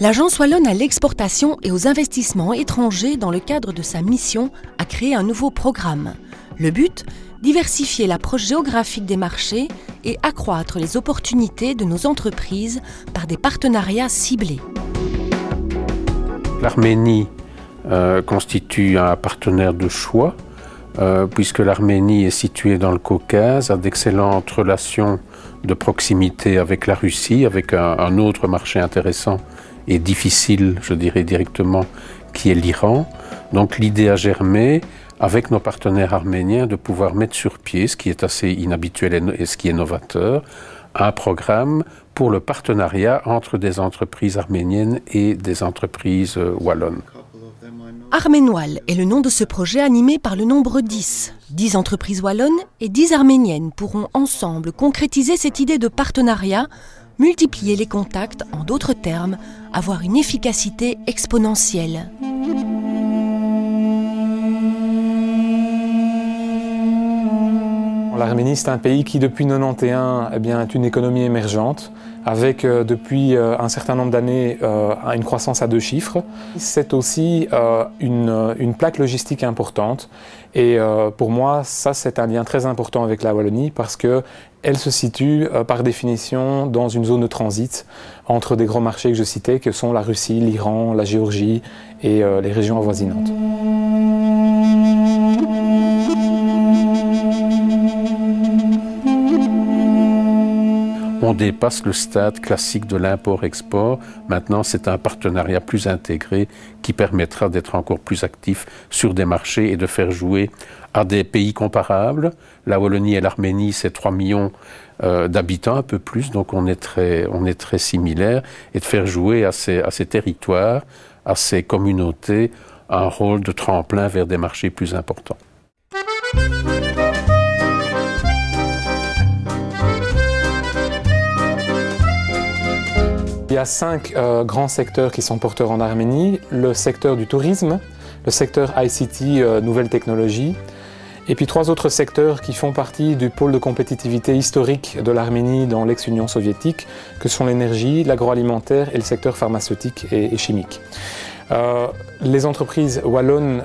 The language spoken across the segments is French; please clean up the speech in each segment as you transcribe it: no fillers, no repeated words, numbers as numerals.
L'Agence wallonne à l'exportation et aux investissements étrangers dans le cadre de sa mission a créé un nouveau programme. Le but, diversifier l'approche géographique des marchés et accroître les opportunités de nos entreprises par des partenariats ciblés. L'Arménie constitue un partenaire de choix, puisque l'Arménie est située dans le Caucase, a d'excellentes relations de proximité avec la Russie, avec un autre marché intéressant et difficile, je dirais directement, qui est l'Iran. Donc l'idée a germé, avec nos partenaires arméniens, de pouvoir mettre sur pied, ce qui est assez inhabituel et ce qui est novateur, un programme pour le partenariat entre des entreprises arméniennes et des entreprises wallonnes. Arménoil est le nom de ce projet animé par le nombre 10. 10 entreprises wallonnes et 10 arméniennes pourront ensemble concrétiser cette idée de partenariat, multiplier les contacts, en d'autres termes, avoir une efficacité exponentielle. L'Arménie, c'est un pays qui, depuis 1991, est une économie émergente, avec depuis un certain nombre d'années une croissance à 2 chiffres. C'est aussi une plaque logistique importante. Et pour moi, ça, c'est un lien très important avec la Wallonie, parce qu'elle se situe, par définition, dans une zone de transit entre des grands marchés que je citais, que sont la Russie, l'Iran, la Géorgie et les régions avoisinantes. On dépasse le stade classique de l'import-export. Maintenant, c'est un partenariat plus intégré qui permettra d'être encore plus actif sur des marchés et de faire jouer à des pays comparables. La Wallonie et l'Arménie, c'est 3 millions d'habitants, un peu plus, donc on est très similaires, et de faire jouer à ces territoires, à ces communautés, un rôle de tremplin vers des marchés plus importants. Il y a 5 grands secteurs qui sont porteurs en Arménie. Le secteur du tourisme, le secteur ICT, nouvelles technologies, et puis 3 autres secteurs qui font partie du pôle de compétitivité historique de l'Arménie dans l'ex-Union soviétique, que sont l'énergie, l'agroalimentaire et le secteur pharmaceutique et chimique. Les entreprises wallonnes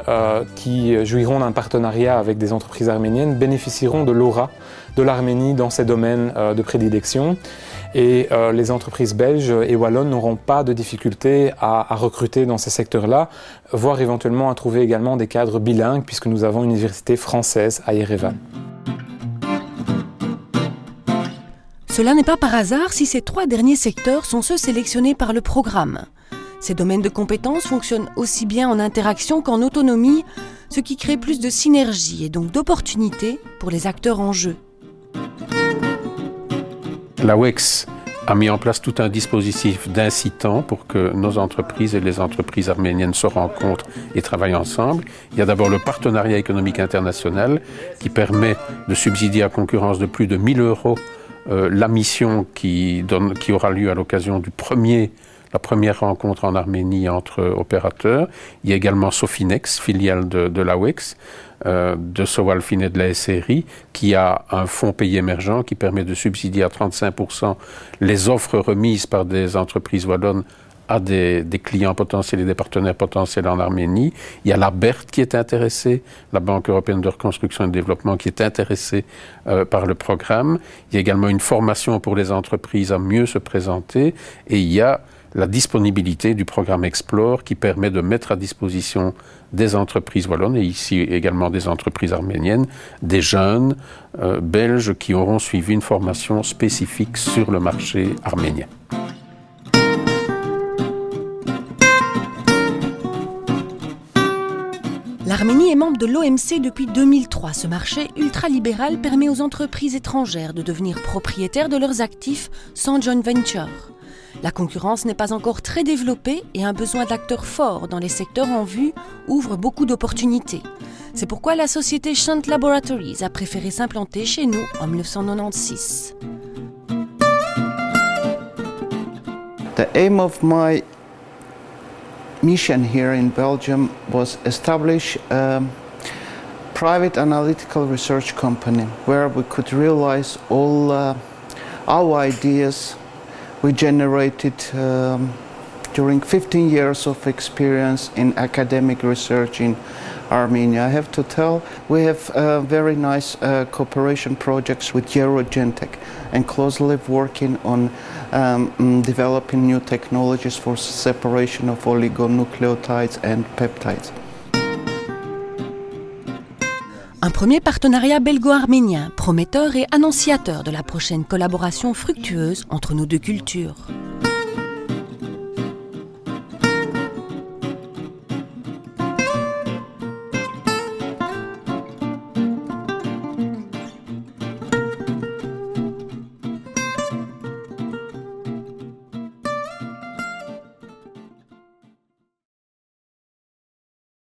qui jouiront d'un partenariat avec des entreprises arméniennes bénéficieront de l'aura de l'Arménie dans ces domaines de prédilection. Et les entreprises belges et wallonnes n'auront pas de difficulté à recruter dans ces secteurs-là, voire éventuellement à trouver également des cadres bilingues, puisque nous avons une université française à Yerevan. Cela n'est pas par hasard si ces 3 derniers secteurs sont ceux sélectionnés par le programme. Ces domaines de compétences fonctionnent aussi bien en interaction qu'en autonomie, ce qui crée plus de synergie et donc d'opportunités pour les acteurs en jeu. La WEX a mis en place tout un dispositif d'incitants pour que nos entreprises et les entreprises arméniennes se rencontrent et travaillent ensemble. Il y a d'abord le partenariat économique international qui permet de subsidier à concurrence de plus de 1 000 € la mission qui aura lieu à l'occasion la première rencontre en Arménie entre opérateurs. Il y a également Sofinex, filiale de la WEX, de Sowalfin et de la SRI, qui a un fonds pays émergent qui permet de subsidier à 35% les offres remises par des entreprises wallonnes à des clients potentiels et des partenaires potentiels en Arménie. Il y a la BERT qui est intéressée, la Banque européenne de reconstruction et de développement qui est intéressée par le programme. Il y a également une formation pour les entreprises à mieux se présenter, et il y a la disponibilité du programme Explore qui permet de mettre à disposition des entreprises wallonnes et ici également des entreprises arméniennes, des jeunes belges qui auront suivi une formation spécifique sur le marché arménien. L'Arménie est membre de l'OMC depuis 2003. Ce marché ultralibéral permet aux entreprises étrangères de devenir propriétaires de leurs actifs sans joint venture. La concurrence n'est pas encore très développée et un besoin d'acteurs forts dans les secteurs en vue ouvre beaucoup d'opportunités. C'est pourquoi la société Shunt Laboratories a préféré s'implanter chez nous en 1996. The aim of my mission here in Belgium was establish a private analytical research company where we could realize all our ideas. We generated during 15 years of experience in academic research in Armenia. I have to tell, we have very nice cooperation projects with Eurogentech and closely working on developing new technologies for separation of oligonucleotides and peptides. Un premier partenariat belgo-arménien, prometteur et annonciateur de la prochaine collaboration fructueuse entre nos deux cultures.